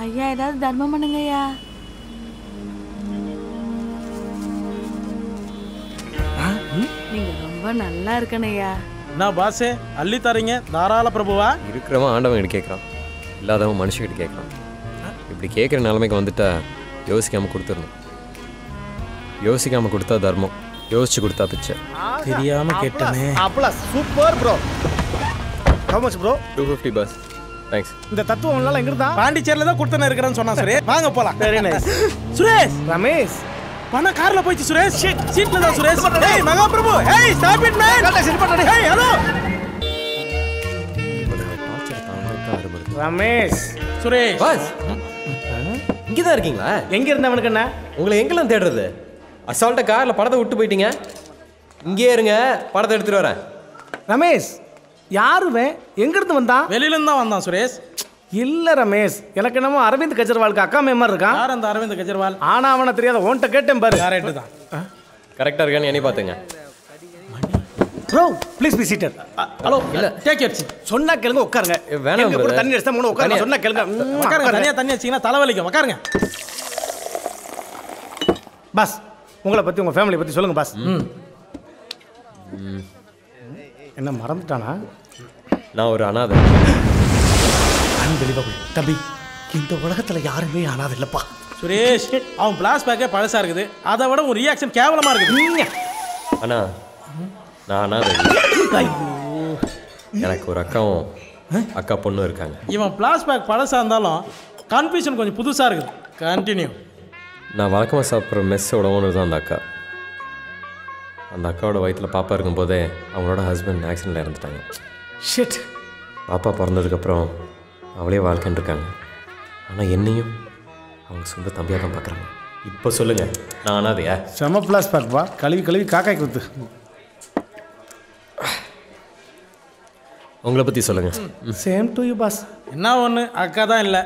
ஐயா ஏதாவது தர்மம் பண்ணுங்கய்யா. நீங்க ரொம்ப நல்லா இருக்கணையா. நான் பாஸே அள்ளி தரீங்க தாராள பிரபுவா. இருக்கிறவன் ஆண்டவன் கிட்ட கேட்குறான், இல்லாதவன் மனுஷங்கிட்ட கேட்குறான். இப்படி கேட்குற நிலைமைக்கு வந்துட்டா யோசிக்காமல் கொடுத்துடணும். யோசிக்காமல் கொடுத்தா தர்மம், யோசிச்சு கொடுத்தா பிச்சை. தெரியாம கேட்டனே. அப்பலாம் super bro. How much bro? 250 boss. Thanks. இந்த தத்துவம் எல்லாம் எங்க இருந்தா? பாண்டிச்சேரியில தான் கொடுத்தன இருக்கறேன்னு சொன்னா சுரேஷ். வாங்க போலாம். Very nice. சுரேஷ், ரமேஷ் பண கார்ல போயிச்சு சுரேஷ். சீட்ல தான் சுரேஷ். ஏய் மகா பிரபு, ஏய் ஸ்டாப் இட் மேன். கரெக்ட்டா செட் பண்ணடே. ஏய் ஹலோ. ரமேஷ். சுரேஷ். பாஸ். இங்க தான் இருக்கீங்களா? எங்க இருந்தவனுக்கு என்ன? உங்களை எங்கெல்லாம் தேடுறது? அசால்ட்டா கார்ல படத்தை விட்டு போயிட்டீங்க. இங்கே இருங்க, படத்தை எடுத்துட்டு வரேன். ரமேஷ், யாருவே எங்க இருந்து வந்தான்? வெளியில இருந்து தான் வந்தான் சுரேஷ். இல்ல ரமேஷ், எனக்கு என்னமோ அரவிந்த் கெஜ்ரிவாலுக்கு அக்கா மேமர் இருக்கான். யார் அந்த அரவிந்த் கெஜ்ரிவால்? ஆனா அவனை தெரியாத ஓன்ட்ட கேட்டேன் பாரு. கரெக்ட் தான். கரெக்டா இருக்கான்னு எண்ணி பாத்துங்க. Bro please be seated. Hello இல்ல டேக் யூர் சீட். சொன்னா கேளுங்க, உட்காருங்க. வேணாம் எங்க கூட brother. தண்ணி எடுத்தா மூணு உட்காருங்க. சொன்னா கேளுங்க. உட்காருங்க. தனியா தண்ணி வச்சீங்கன்னா தலைவலிக்கும். உட்காருங்க. பாஸ், உங்களை பத்தி உங்க ஃபேமிலி பத்தி சொல்லுங்க பாஸ். என்ன மறந்துட்டானா? நான் ஒரு அனாதை. அன்பிலீவபிள். தம்பி, இந்த உலகத்துல யாருமே அனாதை இல்லப்பா. சுரேஷ், அவன் பிளாஸ் பேக்கே பழசா இருக்குது. அதை விட ஒரு ரியாக்ஷன் கேவலமா இருக்குது. அண்ணா, நான் அனாதை. எனக்கு ஒரு அக்காவும் அக்கா பொண்ணும் இருக்காங்க. இவன் பிளாஸ் பேக் பழசா இருந்தாலும் கன்ஃபியூஷன் கொஞ்சம் புதுசா இருக்குது. கண்டினியூ. நான் வழக்கமாக சாப்பிட்ற மெஸ்ஸோட ஓனர் தான் அந்த அக்கா. அந்த அக்காவோட வயிற்றில் பாப்பா இருக்கும்போதே அவங்களோட ஹஸ்பண்ட் ஆக்சிடெண்ட்டில் இறந்துட்டாங்க. ஷிட். பாப்பா பிறந்ததுக்கப்புறம் அவளே வாழ்க்கைன்னு இருக்காங்க. ஆனால் என்னையும் அவங்க சொந்த தம்பியாக தான் பார்க்குறாங்க. இப்போ சொல்லுங்கள், நான் அனாதையா? செம பிளாஸ் பேக்பா. கழுவி கழுவி காக்காய் குத்து. உங்களை பற்றி சொல்லுங்கள். Same to you boss. என்ன ஒன்று, அக்கா தான் இல்லை.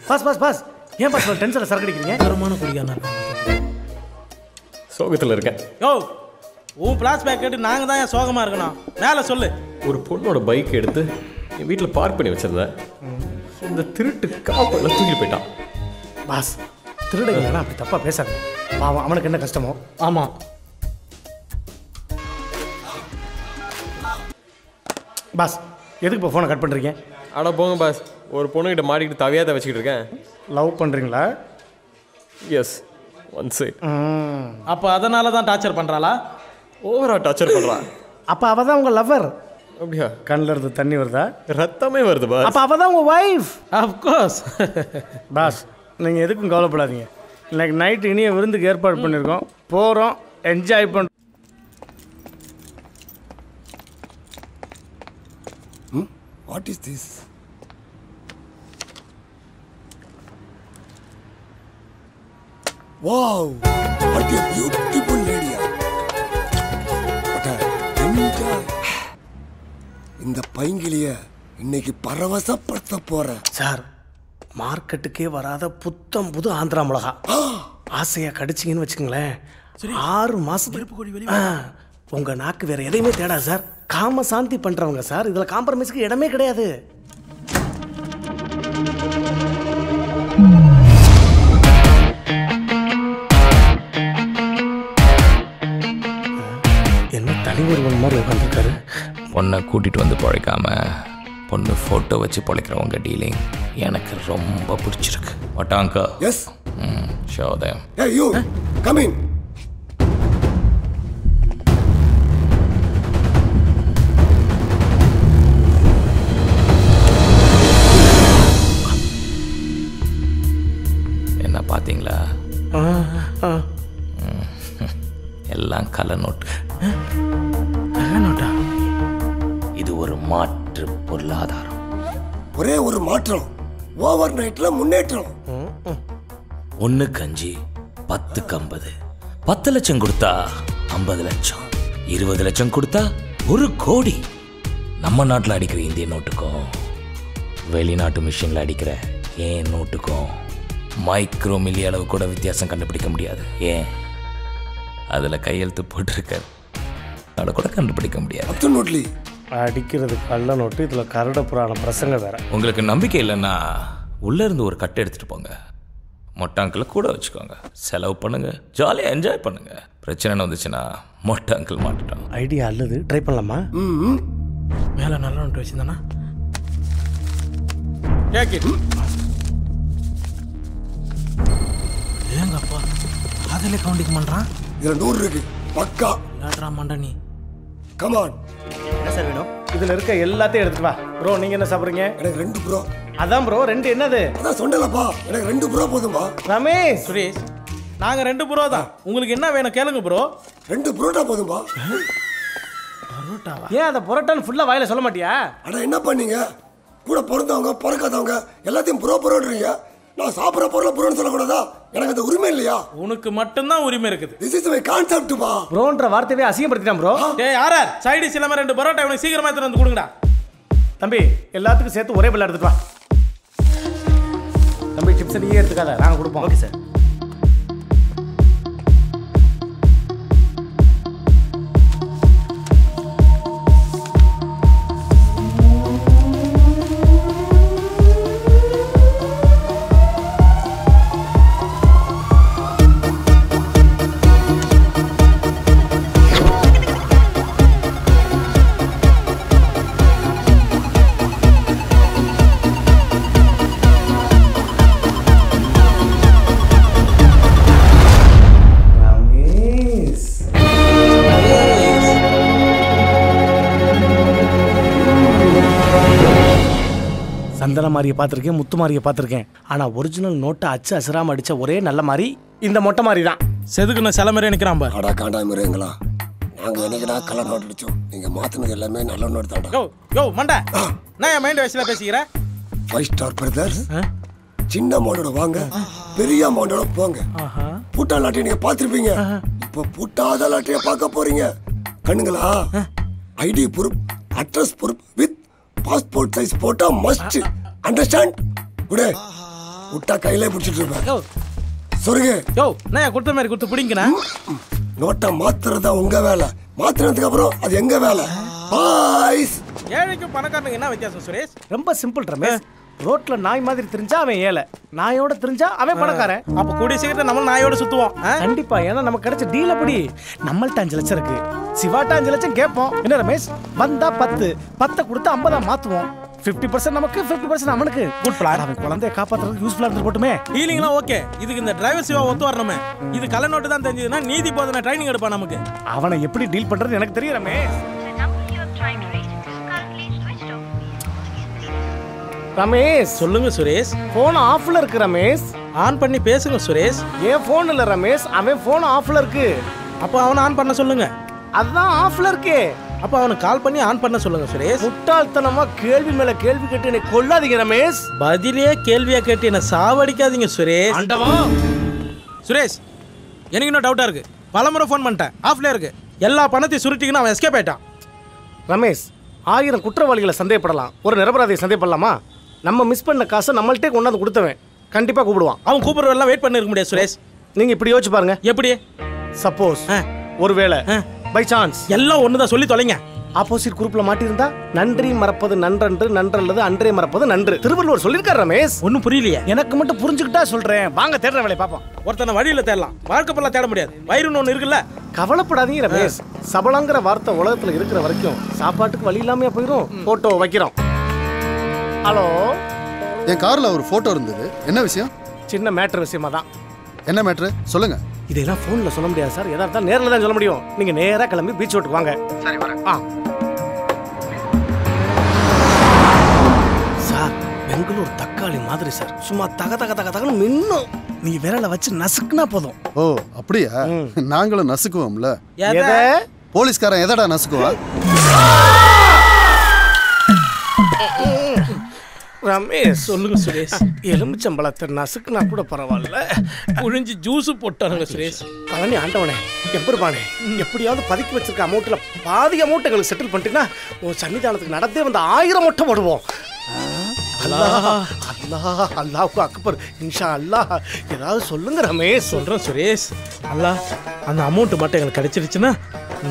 பாஸ் பாஸ் பாஸ், ஏன் பாஸ் டென்ஷனில் சரக்கு அடிக்கிறீங்க? தரமான குடிக்கான சோகத்தில் இருக்கேன். யோ, உன் பிளாஸ் பேக் கேட்டு நாங்கள் தான் சோகமாக இருக்கணும். மேலே சொல்லு. ஒரு பொண்ணோட பைக் எடுத்து என் வீட்டில் பார்க் பண்ணி வச்சுருந்தேன். இந்த திருட்டு காப்பையில் தூக்கிட்டு போயிட்டான். பாஸ், திருடுங்களா அப்படி தப்பாக பேசாது. பாவம், அவனுக்கு என்ன கஷ்டமோ. ஆமாம் பாஸ், எதுக்கு இப்போ ஃபோனை கட் பண்ணுறீங்க? அட போங்க பாஸ், ஒரு பொண்ணுகிட்ட மாட்டிக்கிட்டு தவியாத வச்சுக்கிட்டு இருக்கேன். லவ் பண்ணுறீங்களா? Yes, one side. அப்போ அதனால தான் டார்ச்சர் பண்ணுறாளா? ஓவரா டார்ச்சர் பண்ணுறான். அப்போ அவள் தான் உங்கள் லவ்வர். அப்படியா? கண்ணில் இருந்து தண்ணி வருதா? ரத்தமே வருது பாஸ். அப்போ அவள் தான் உங்கள் ஒய்ஃப். அஃப்கோர்ஸ். பாஸ், நீங்கள் எதுக்கும் கவலைப்படாதீங்க. இன்னைக்கு நைட்டு இனிய விருந்துக்கு ஏற்பாடு பண்ணியிருக்கோம். போகிறோம், என்ஜாய் பண்ணுறோம். What is this? Wow! What a beautiful lady! What a enjoy! இந்த பைங்கிலிய இன்னைக்கு பரவசப்படுத்த போறேன். சார், மார்க்கெட்டுக்கே வராத புத்தம் புது ஆந்திரா மிளகா. ஆசையா கடிச்சிங்கன்னு வச்சுக்கோங்களேன், 6 மாசத்துக்கு உங்க நாக்கு வேற எதையுமே தேடாது சார். காம சாந்தி பண்றவங்க சார். இதுல காம்ப்ரமைஸ்க்கு இடமே கிடையாது. என்ன தனி ஒருவன் மாதிரி உட்காந்துருக்காரு. பொண்ணை கூட்டிகிட்டு வந்து பழைக்காம பொண்ணு ஃபோட்டோ வச்சு பழைக்கிறவங்க டீலிங் எனக்கு ரொம்ப பிடிச்சிருக்கு. வட்டாங்கா. Yes. Show them. Hey you, come in. என்ன பார்த்தீங்களா? எல்லாம் கள்ள நோட்டு. இது ஒரு மாற்று பொருளாதாரம். ஒரே ஒரு மாற்றம், ஓவர் நைட்ல முன்னேற்றம். 1க்கு 5, 10க்கு 50. 10 லட்சம் கொடுத்தா 50 லட்சம், 20 லட்சம் கொடுத்தா 1 கோடி. நம்ம நாட்டில் அடிக்கிற இந்திய நோட்டுக்கும் வெளிநாட்டு மிஷினில் அடிக்கிற ஏன் நோட்டுக்கும் மைக்ரோ மில்லி அளவு கூட வித்தியாசம் கண்டுபிடிக்க முடியாது. ஏன் அதில் கையெழுத்து போட்டிருக்காரு, அதை கூட கண்டுபிடிக்க முடியாது. அடிக்கிறது கள்ள நோட்டு, இதில் கருட புராணம் பிரசங்க வேற. உங்களுக்கு நம்பிக்கை இல்லைன்னா உள்ளே இருந்து ஒரு கட்டை எடுத்துகிட்டு போங்க, மொட்டாங்கில் கூட வச்சுக்கோங்க, செலவு பண்ணுங்க, ஜாலியாக என்ஜாய் பண்ணுங்க. பிரச்சனைன்னு வந்துச்சுன்னா மொட்டாங்கில் மாட்டுட்டோம். ஐடியா அல்லது ட்ரை பண்ணலாமா? மேலே நல்ல நோட்டு வச்சிருந்தானா கேக்கு ஏங்கப்பா அதில் கவுண்டிங் பண்ணுறான். இதுல 100 இருக்கு பக்கா. லாட்ரா மண்டனி கமான். என்ன சார் வேணும்? இதில் இருக்க எல்லாத்தையும் எடுத்துட்டு வா. ப்ரோ நீங்கள் என்ன சாப்பிட்றீங்க? எனக்கு 2 ப்ரோ. அதான் ப்ரோ 2 என்னது? அதான் சொன்னலப்பா, எனக்கு 2 ப்ரோ போதும்பா. ரமேஷ் சுரேஷ் நாங்கள் 2 ப்ரோ தான். உங்களுக்கு என்ன வேணும் கேளுங்க ப்ரோ. 2 புரோட்டா போதும்பா. ஏன் அதை புரோட்டான்னு ஃபுல்லாக வாயில சொல்ல மாட்டியா? அட என்ன பண்ணீங்க, கூட பிறந்தவங்க பிறக்காதவங்க எல்லாத்தையும் ப்ரோன்றீங்க. நான் சாப்பிட்ற பொருளை ப்ரோன்னு சொல்லக்கூடாதா? எனக்கு அந்த உரிமை இல்லையா? உனக்கு மட்டும்தான் உரிமை இருக்குது. திஸ் இஸ் மை கான்செப்ட் பா. ப்ரோன்ற வார்த்தையே அசிங்கப்படுத்திட்டான் ப்ரோ. ஏய் ஆர்ஆர் சைடு இல்லாம 2 பரோட்டா இவனுக்கு சீக்கிரமா எடுத்து வந்து கொடுங்கடா. தம்பி எல்லாத்துக்கும் சேர்த்து ஒரே பிள்ளை எடுத்துட்டு வா. தம்பி சிப்ஸ் நீயே எடுத்துக்காத, நாங்கள் கொடுப்போம். Okay sir. சந்தன மாதிரியை பார்த்துருக்கேன், முத்து மாதிரியை பார்த்துருக்கேன். ஆனால் ஒரிஜினல் நோட்டை அச்சு அசராம அடித்த ஒரே நல்ல மாதிரி இந்த மொட்டை மாதிரி தான். செதுக்குன சில மாதிரி நிற்கிறான் பாரு. அடா காண்டா மிருங்களா, நாங்கள் என்னைக்குடா கலர் நோட் அடித்தோம். நீங்கள் மாற்றினது எல்லாமே நல்ல நோட் தான்டா. யோ யோ மண்டை, நான் என் மைண்ட் வயசில் பேசிக்கிறேன். 5 ஸ்டார் பிரதர்ஸ், சின்ன அமௌண்டோட வாங்க, பெரிய அமௌண்டோட போங்க. பூட்டா லாட்டியை நீங்கள் பார்த்துருப்பீங்க, இப்போ பூட்டாத லாட்டியை பார்க்க போறீங்க. கண்ணுங்களா, ID proof, address proof with passport size photo must. Understand? குடே விட்டா கையிலே பிடிச்சிட்டு இருப்பேன். சொருங்க. யோ நான் கொடுத்த மாதிரி கொடுத்து பிடிங்கண்ணா. நோட்டை மாத்துறதா உங்க வேலை, மாத்துறதுக்கு அப்புறம் அது எங்க வேலை. பாய்ஸ். ஏழைக்கும் பணக்காரனுக்கு என்ன வித்தியாசம் சுரேஷ்? ரொம்ப சிம்பிள் ரமேஷ். ரோட்ல நாய் மாதிரி தெரிஞ்சா அவன் ஏழை, நாயோட தெரிஞ்சா அவன் பணக்காரன். அப்ப கூடிய சீக்கிரத்தை நம்ம நாயோட சுத்துவோம். கண்டிப்பா, ஏன்னா நமக்கு கிடைச்ச டீல் அப்படி. நம்மள்ட்ட 5 லட்சம் இருக்கு, சிவாட்ட 5 லட்சம் கேட்போம். என்ன ரமேஷ், வந்தா 10 கொடுத்து 50 மாத்துவோம். 50% நமக்கு, 50% அவனுக்கு. Good plan. அவன் குழந்தைய காப்பாத்துறதுக்கு யூஸ்ஃபுல்லா இருந்து போட்டுமே. ஹீலிங்லாம் ஓகே. இதுக்கு இந்த டிரைவர் சிவா ஒத்து வரணுமே. இது கள்ள நோட்டு தான் தெரிஞ்சதுன்னா நீதி போதனை ட்ரைனிங் எடுப்பான் நமக்கு. அவனை எப்படி டீல் பண்றது எனக்கு தெரியும் ரமேஷ். ரமேஷ் சொல்லுங்க சுரேஷ். போன் ஆஃப்ல இருக்கு ரமேஷ். ஆன் பண்ணி பேசுங்க சுரேஷ். ஏன் போன் இல்ல ரமேஷ், அவன் போன் ஆஃப்ல இருக்கு. அப்போ அவனை ஆன் பண்ண சொல்லுங்க. அதான் ஆஃப்ல இருக்கே. அப்ப அவனுக்கு கால் பண்ணி ஆன் பண்ண சொல்லுங்க சுரேஷ். முட்டாள்தனமா கேள்வி மேல கேள்வி கேட்டு என்னை கொல்லாதீங்க ரமேஷ். பதிலே கேள்வியா கேட்டு என்ன சாவடிக்காதீங்க சுரேஷ். ஆண்டவா. சுரேஷ் எனக்கு இன்னும் டவுட்டா இருக்கு. பலமுறை ஃபோன் பண்ணிட்டேன், ஆஃப்ல இருக்கு. எல்லா பணத்தையும் சுருட்டிங்கன்னு அவன் எஸ்கேப் ஆயிட்டான். ரமேஷ் 1000 குற்றவாளிகளை சந்தேகப்படலாம், ஒரு நிரபராதியை சந்தேகப்படலாமா? நம்ம மிஸ் பண்ண காசை நம்மள்ட்டே கொண்டாந்து கொடுத்தவன் கண்டிப்பா கூப்பிடுவான். அவன் கூப்பிடுறதெல்லாம் வெயிட் பண்ணி இருக்க முடியாது சுரேஷ். நீங்க இப்படி யோசிச்சு பாருங்க. எப்படி? சப்போஸ் ஒருவேளை பை சான்ஸ் எல்லாம் ஒண்ணுதான், சொல்லி தொலைங்க. ஆப்போசிட் குரூப்ல மாட்டியிருந்தா நன்றி மறப்பது நன்றன்று, நன்றல்லது அன்றே மறப்பது நன்று. திருவள்ளுவர் சொல்லியிருக்காரு ரமேஷ். ஒன்னும் புரியலையே. எனக்கு மட்டும் புரிஞ்சுக்கிட்டா சொல்றேன். வாங்க தேடுற வேலையை பார்ப்போம். ஒருத்தனை வழியில தேடலாம், வாழ்க்கை பல்ல தேட முடியாது. வயிறுன்னு ஒண்ணு இருக்குல்ல. கவலைப்படாதீங்க ரமேஷ், சபலங்கிற வார்த்தை உலகத்துல இருக்கிற வரைக்கும் சாப்பாட்டுக்கு வழி இல்லாம போயிடும். போட்டோ வைக்கிறோம். ஹலோ, என் கார்ல ஒரு போட்டோ இருந்தது, என்ன விஷயம்? சின்ன மேட்டர் விஷயமா தான். என்ன மேட்ரு சொல்லுங்க. இதெல்லாம் போன்ல சொல்ல முடியாது சார், எதா இருந்தாலும் நேரில் தான் சொல்ல முடியும். நீங்க நேரா கிளம்பி பீச் ரோட்டுக்கு வாங்க. சரி வரேன். சார் பெங்களூர் தக்காளி மாதிரி சார், சும்மா தக தக தக தகன்னு மின்னும். நீங்க விரலை வச்சு நசுக்குனா போதும். ஓ அப்படியா? நாங்களும் நசுக்குவோம்ல. எதை? போலீஸ்காரன் எதடா நசுக்குவா? ரமேஷ் சொல்லுங்க சுரேஷ். எலுமிச்சம்பழத்தை நசுக்குனா கூட பரவாயில்ல, புழிஞ்சு ஜூஸ் போட்டாருங்க சுரேஷ். பழனி ஆண்டவனே, எப்படிப்பானே, எப்படியாவது பதுக்கி வச்சிருக்க அமௌண்ட்ல பாதி அமௌண்ட் எங்களுக்கு செட்டில் பண்ணிட்டீங்கன்னா உன் சன்னிதானத்துக்கு நடந்தே வந்து 1000 மொட்டை போடுவோம். அல்லாஹ் அல்லாஹ்வுக்கு அக்பர் இன்ஷா அல்லாஹ். ஏதாவது சொல்லுங்க ரமேஷ். சொல்கிறேன் சுரேஷ். அல்லா அந்த அமௌண்ட் மட்டும் எங்களுக்கு கிடைச்சிருச்சுன்னா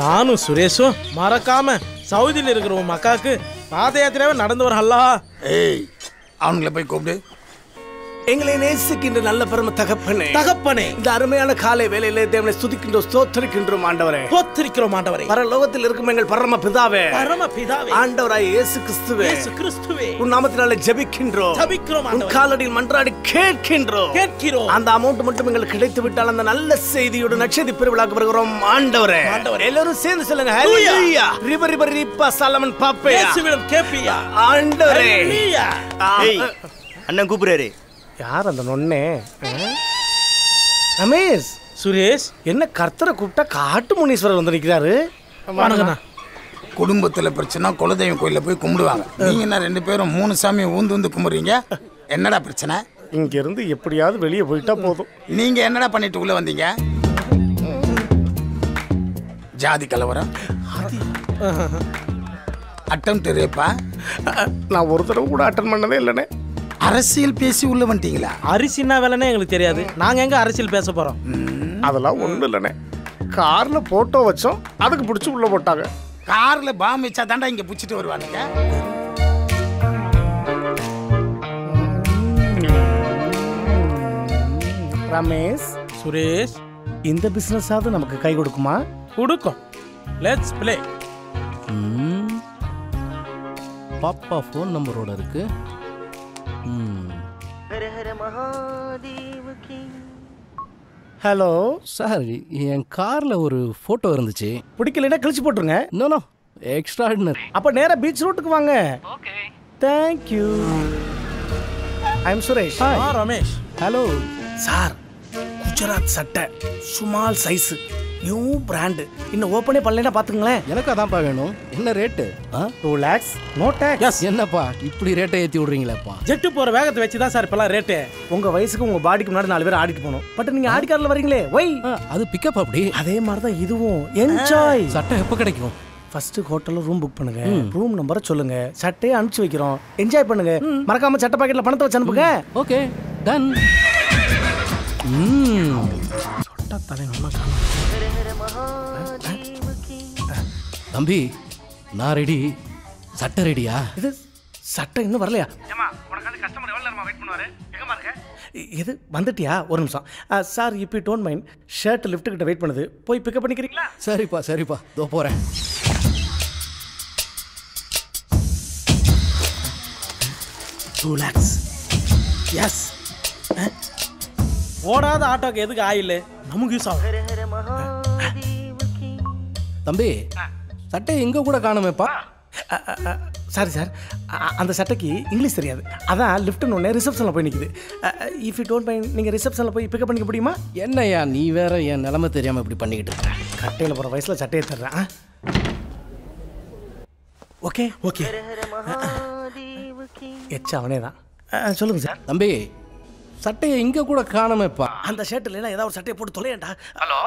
நானும் சுரேஷும் மறக்காம சவுதியில் இருக்கிற உன் மக்காவுக்கு பாத யாத்திரையாவே நடந்து வர. அல்லா ஏய் அவங்கள போய் கூப்பிடு. எங்களை நேசிக்கின்ற நல்ல பரம தகப்பனே, தகப்பனே, இந்த அருமையான காலை வேளையிலே தேவனை ஸ்துதிக்கின்றோம், ஸ்தோத்திரிக்கின்றோம் ஆண்டவரே. போத்திருக்கிறோம் ஆண்டவரே. பரலோகத்தில் இருக்கும் எங்கள் பரம பிதாவே, பரம பிதாவே, ஆண்டவராய் இயேசு கிறிஸ்துவே, இயேசு கிறிஸ்துவே, உன் நாமத்தினாலே ஜெபிக்கின்றோம், ஜெபிக்கிறோம் உன் ஆண்டவரே. காலடியில் மன்றாடி கேட்கின்றோம். அந்த அமௌண்ட் மட்டும் எங்களுக்கு கிடைத்து விட்டால் அந்த நல்ல செய்தியோட நட்சத்திர பெருவிழாக்கு வருகிறோம் ஆண்டவரே. எல்லாரும் சேர்ந்து சொல்லுங்க ஹalleluya. ரிப ரிப ரிப்பா சலமன் பாப்பே இயேசுவிடம் கேப்பியா ஆண்டவரே. ஹalleluya. ஏய் அண்ணன் கூப்பிடுறாரு. யார் அந்த நொண்ணே? ரமேஷ். சுரேஷ், என்ன கர்த்தரை கூப்பிட்டா காட்டு முனீஸ்வரர் வந்து நிற்கிறாரு? வணக்கண்ணா. குடும்பத்தில் பிரச்சனை குலதெய்வம் கோயிலில் போய் கும்பிடுவாங்க. நீங்கள் என்ன 2 பேரும் 3 சாமியை ஊந்து கும்பிடுறீங்க? என்னடா பிரச்சனை? இங்க இருந்து எப்படியாவது வெளியே போயிட்டா போதும். நீங்கள் என்னடா பண்ணிட்டு உள்ள வந்தீங்க? ஜாதி கலவரம், அட்டம் ரேப்பா? நான் ஒரு தடவை கூட அட்டன் பண்ணதே இல்லைண்ணே. அரசியல் பேசி உள்ள வந்துட்டீங்களா? அரிசின்னா வேலைன்னே எங்களுக்கு தெரியாது. நாங்க எங்க அரசியல் பேச போறோம்? அதெல்லாம் ஒன்றும் இல்லைண்ணே. கார்ல போட்டோ வச்சோம், அதுக்கு பிடிச்சி உள்ள போட்டாங்க. காரில் பாம் வச்சா தாண்டா இங்கே பிடிச்சிட்டு வருவானுங்க. ரமேஷ், சுரேஷ், இந்த பிசினஸ் ஆவது நமக்கு கை கொடுக்குமா? கொடுக்கும். Let's play. பாப்பா ஃபோன் நம்பரோட இருக்கு. ஹலோ சார், என் காரில் ஒரு ஃபோட்டோ இருந்துச்சு. பிடிக்கலைன்னா கழிச்சு போட்டுருங்க. No extraordinary. அப்போ நேராக பீச் ரோட்டுக்கு வாங்க. Okay, thank you. I am Suresh. Ramesh. Hello sir, Gujarat சட்டை, சுமால் சைஸு, நியூ பிராண்டு, இன்னும் ஓப்பனே பண்ணலைன்னா பார்த்துங்களேன். எனக்கு அதான்ப்பா வேணும். என்ன ரேட்டு? 2 lakhs, no tax. என்னப்பா இப்படி ரேட்டை ஏற்றி விட்றீங்களேப்பா? ஜெட்டு போற வேகத்தை வச்சு தான் சார் இப்பெல்லாம் ரேட்டு. உங்க வயசுக்கு உங்க பாடிக்கு முன்னாடி 4 பேர் ஆடிட்டு போகணும். பட் நீங்க ஆடி காரில் வரீங்களே, ஒய்? அது பிக்கப் அப்படி. அதே மாதிரி தான் இதுவும். என்ஜாய். சட்டை எப்போ கிடைக்கும்? ஃபர்ஸ்ட் ஹோட்டலில் ரூம் புக் பண்ணுங்க, ரூம் நம்பரை சொல்லுங்க, சட்டையை அனுப்பிச்சு வைக்கிறோம். என்ஜாய் பண்ணுங்க. மறக்காம சட்டை பாக்கெட்ல பணத்தை வச்சு அனுப்புங்க. Okay done. தம்பி நான் ரெடி. சட்டை ரெடியா? இது சட்டை இன்னும் வரலையா? இது வந்துட்டியா? ஒரு நிமிஷம் சார், இப்போ டோன்ட் மைண்ட், ஷர்ட் லிஃப்ட் கிட்ட வெயிட் பண்ணுது, போய் பிக்கப் பண்ணிக்கிறீங்களா? சரிப்பா இதோ போறேன். $2 lakhs. எஸ். ஓடாத ஆட்டோக்கு எதுக்கு ஆயில்? நமக்கு யூஸ் ஆகும். தம்பி சட்டை எங்க கூட காணுமேப்பா? சாரி சார், அந்த சட்டைக்கு இங்கிலீஷ் தெரியாது, அதான் லிஃப்ட்னு ஒன்று ரிசப்ஷனில் போய் நிற்குது. இஃப் யூ டோன்ட் மைண்ட், நீங்கள் ரிசப்ஷனில் போய் பிக்கப் பண்ணிக்க முடியுமா? என்னையா நீ வேற என் நிலைமை தெரியாமல் இப்படி பண்ணிக்கிட்டு இருக்க. கட்டையில் போகிற வயசில் சட்டையை தர்றேன். ஓகே ஓகே, எச்சா அவனே தான். சொல்லுங்கள் சார். தம்பி சட்டையை இங்கே கூட காணுமேப்பா? அந்த ஷர்ட்டில் ஏதாவது ஒரு சட்டையை போட்டு தொலையண்டா. ஹலோ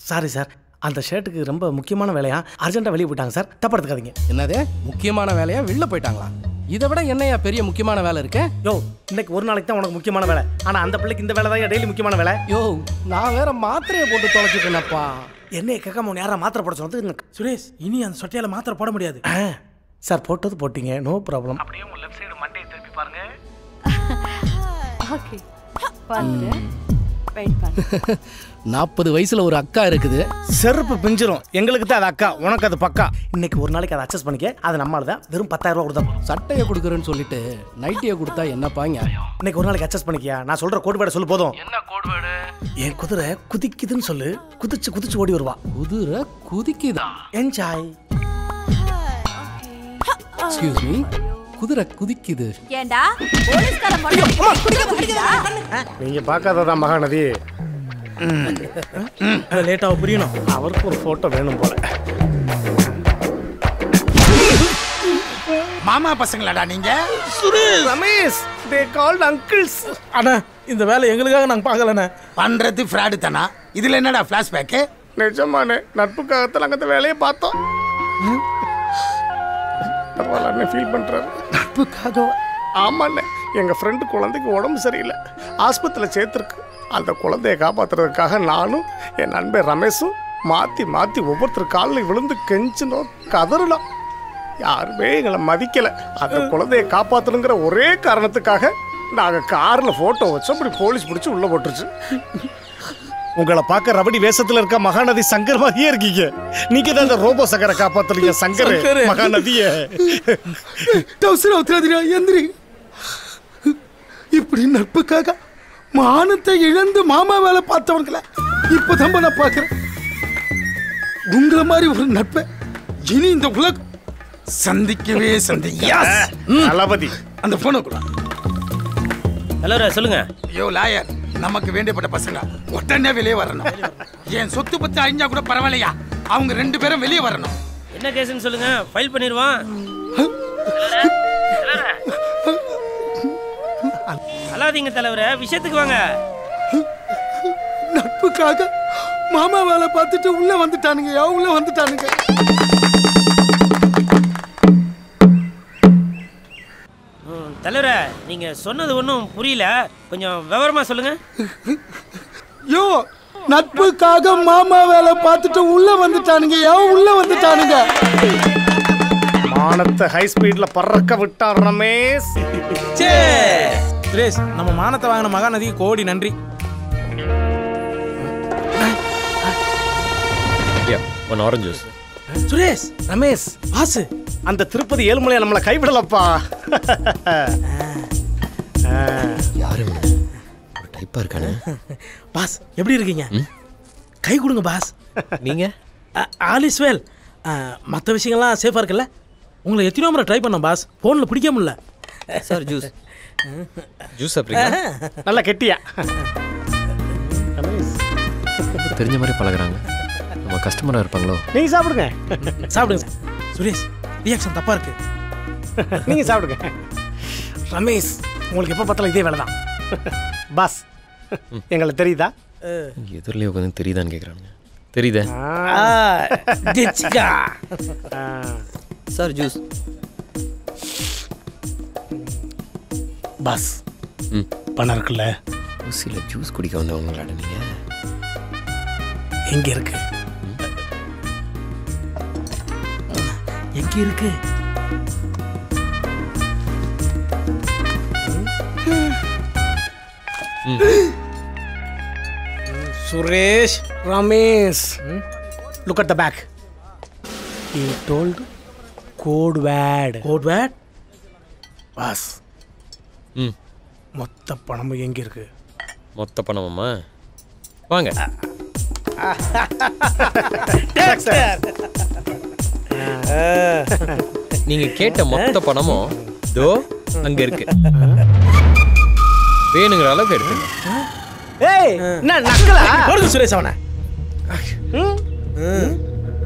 சாரி சார், அந்த ஷர்ட்டுக்கு ரொம்ப முக்கியமான வேலையா, அர்ஜென்ட்டாக வெளியே போயிட்டாங்க சார், தப்பா எடுத்துக்காதீங்க. என்னதே முக்கியமான வேலையா? வெளில போயிட்டாங்களா? இதை விட என்னையா பெரிய முக்கியமான வேலை இருக்கு? யோ, இன்னைக்கு ஒரு நாளைக்கு தான் உனக்கு முக்கியமான வேலை, ஆனால் அந்த பிள்ளைக்கு இந்த வேலை தான் டெய்லி முக்கியமான வேலை. யோ நான் வேற மாத்திரையை போட்டு தொலைச்சிட்டேனப்பா. என்னைய கேட்காம உன்னை யாரா மாத்திரை போட சொன்னது? சுரேஷ், இனி அந்த சொட்டையால மாத்திரை போட முடியாது. சார் போட்டது போட்டீங்க, நோ ப்ராப்ளம். அப்படியே உங்க லெஃப்ட் சைடு மண்டையை திருப்பி பாருங்க. ஓகே, பாருங்க. வெயிட் பண்ணு. 40 வயசுல ஒரு அக்கா இருக்குது. செருப்பு பிஞ்சிரும். எங்களுக்கு தான் அது அக்கா, உனக்கு அது பக்கா. இன்னைக்கு ஒரு நாளைக்கு அதை அக்சஸ் பண்ணிக்க, அது நம்மளால தான். வெறும் 10,000 ரூபா கொடுத்தா. சட்டையை கொடுக்குறேன்னு சொல்லிட்டு நைட்டியை கொடுத்தா என்னப்பாங்க? இன்னைக்கு ஒரு நாளைக்கு அக்சஸ் பண்ணிக்கியா. நான் சொல்ற கோட் வேர்டை சொல்லு போதும். என்ன கோட் வேர்டு? என் குதிரை குதிக்குதுன்னு சொல்லு, குதிச்சு குதிச்சு ஓடி வருவா. குதிரை குதிக்குதா? என்ஜாய். எக்ஸ்கியூஸ் மீ, குதிரை குதிக்குது. ஏண்டா போலீஸ்கார குடிக்குதா? நீங்க பார்க்காததான் மகாநதி. லேட்டாக புரியணும். அவருக்கு ஒரு போட்டோ வேணும் போல. மாமா பசங்களாடா நீங்க? Suresh, Ramesh, they called uncles. அண்ணா இந்த வேலை எங்களுக்காக நாங்கள் பார்க்கலண்ணே. பண்றது ஃப்ராடு தானா? இதுல என்னடா ஃபிளாஷ்பேக்கு? நிஜமானே நட்புக்காகத்தான் நாங்கள் அந்த வேலையை பார்த்தோம். பரவாயில்ல, ஃபீல் பண்றேன். நட்புக்காக? ஆமாண்ணே, எங்கள் ஃப்ரெண்டு குழந்தைக்கு உடம்பு சரியில்லை, ஆஸ்பத்திரியில் சேர்த்துருக்கு. அந்த குழந்தைய காப்பாற்றுறதுக்காக நானும் என் நண்பன் ரமேஷும் மாற்றி மாற்றி ஒவ்வொருத்தர் காலில் விழுந்து கெஞ்சினோம், கதறலாம். யாருமே எங்களை மதிக்கலை. அந்த குழந்தைய காப்பாற்றணுங்கிற ஒரே காரணத்துக்காக நாங்கள் காரில் ஃபோட்டோ வச்சோம். அப்படி போலீஸ் பிடிச்சி உள்ளே போட்டுருச்சு. உங்களை பார்க்க ரபடி வேஷத்தில் இருக்க மகாநதி சங்கர் மாதிரியே இருக்கீங்க. நீங்க தான் இந்த ரோபோ சங்கரை காப்பாத்துறீங்க. சங்கர் மகாநதிய எந்திரி. இப்படி நட்புக்காக மானத்தை இழந்து மாமா வேலை பார்த்தவங்கள இப்பதான் நான் பார்க்கிறேன். உங்களை மாதிரி ஒரு நட்பை இனி இந்த உலகம் சந்திக்கவே தளபதி அந்த போன தலைவரே சொல்லுங்க. ஐயோ லாயர், நமக்கு வேண்டியப்பட்ட பசங்க உடனே வெளியே வரணும். என் சொத்து பத்தி அழிஞ்சா கூட பரவாயில்லையா, அவங்க 2 பேரும் வெளியே வரணும். என்ன கேஸ்ன்னு சொல்லுங்க, ஃபைல் பண்ணிடுவான். அழாதீங்க தலைவரே, விஷயத்துக்கு வாங்க. நட்புக்காக மாமா வேலை பார்த்துட்டு உள்ள வந்துட்டானுங்க. தலைவரே, நீங்க சொன்னது ஒன்றும் புரியல, கொஞ்சம் விவரமா சொல்லுங்க. யோ, நட்புக்காக மாமா வேலை பார்த்துட்டு உள்ள வந்துட்டானுங்க. மானத்தை ஹை ஸ்பீட்ல பறக்க விட்டார் ரமேஷ். சுரேஷ், நம்ம மானத்தை வாங்கின மகாநதிக்கு கோடி நன்றி. Orange juice. Suresh, Ramesh, boss, அந்த திருப்பதி ஏழுமலையா நம்மளை கைவிடலப்பா. யாரு டைப்பா இருக்கானே. பாஸ் எப்படி இருக்கீங்க? கை கொடுங்க பாஸ். நீங்க? All is well. மற்ற விஷயங்கள்லாம் சேஃபாக இருக்குல்ல? உங்களை எத்தனை முறை ட்ரை பண்ண பாஸ், ஃபோனில் பிடிக்க முடியல. சார் ஜூஸ் அப்படிங்க. நல்லா கெட்டியா தெரிஞ்ச மாதிரி பழகுறாங்க. நம்ம கஸ்டமராக இருப்பாங்களோ? நீங்க சாப்பிடுங்க. சாப்பிடுங்க சுரேஷ், ரியாக்ஷன் தப்பா இருக்கு. நீங்க சாப்பிடுங்க. ரமேஷ், உங்களுக்கு எப்போ பார்த்தாலும் இதே வேலை தான். பாஸ், எங்களுக்கு தெரியுதா? எதிரிலே உட்காந்து தெரியுதான்னு கேட்குறானுங்க. தெரியுதா சார் ஜூஸ். பாஸ், பணம் இருக்குல்ல? ஊசியில் ஜூஸ் குடிக்க வந்தவங்களாட நீங்க. எங்க இருக்கு? Suresh, Ramesh, look at the back. He told code word. Code word? Boss. மொத்த பணமும் எங்க இருக்கு? மொத்த பணமா? வாங்க. நீங்க கேட்ட மொத்த பணமும் தோ அங்க இருக்கு. வேணுங்கிற அளவுக்கு எடுத்துங்க. ஏய், என்ன நக்கலா? போடு சுரேஷ் அவனை.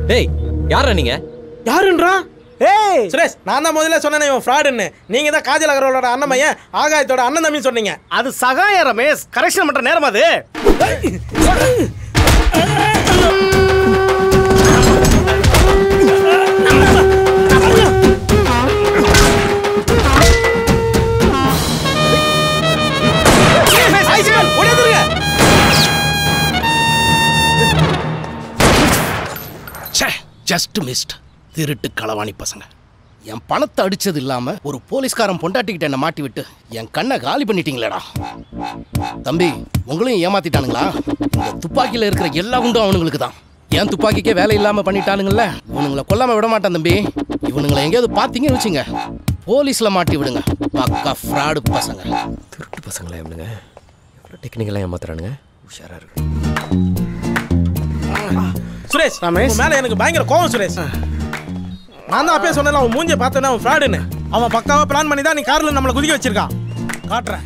டேய், யாரா நீங்க? யாருன்றா? ஏய் சுரேஷ், நான் தான் முதல்ல சொன்னேன் இவன் ஃப்ராடுன்னு. நீங்க தான் காஜல் அகர்வாலோட அண்ணன் பையன், ஆகாயத்தோட அண்ணன் தம்பின்னு சொன்னீங்க. அது சகாய ரமேஷ், கரெக்ஷன் பண்ற நேரம் அது. Just missed. திருட்டு களவாணி பசங்க. என் பணத்தை அடிச்சது இல்லாம ஒரு போலீஸ்காரன் பொண்டாட்டிக்கிட்ட என்ன மாட்டி விட்டு என் கண்ணை காலி பண்ணிட்டீங்களேடா. தம்பி, உங்களையும் ஏமாத்திட்டானுங்களா? இந்த துப்பாக்கியில இருக்கிற எல்லா குண்டும் அவனுங்களுக்கு தான். என் துப்பாக்கிக்கே வேலை இல்லாம பண்ணிட்டானுங்கல்ல, இவனுங்களை கொல்லாம விட மாட்டான் தம்பி. இவனுங்களை எங்கேயாவது பார்த்தீங்கன்னு வச்சுங்க, போலீஸ்ல மாட்டி விடுங்க. பக்கா ஃப்ராடு பசங்க. திருட்டு பசங்களா இவனுங்க? எவ்வளோ டெக்னிக்கலாக ஏமாத்துறானுங்க. உஷாரா இருக்கு. சுரேஷ், ரமேஷ் மேல எனக்கு பயங்கர கோவம். சுரேஷ், நான் தான் அப்பயே சொன்னேன், அவன் மூஞ்சியை பார்த்தேன்னா அவன் ஃப்ராடுன்னு. அவன் பக்காவா பிளான் பண்ணி தான் நீ கார்ல நம்மளை குதிக்க வச்சிருக்கான். காட்டுறேன்.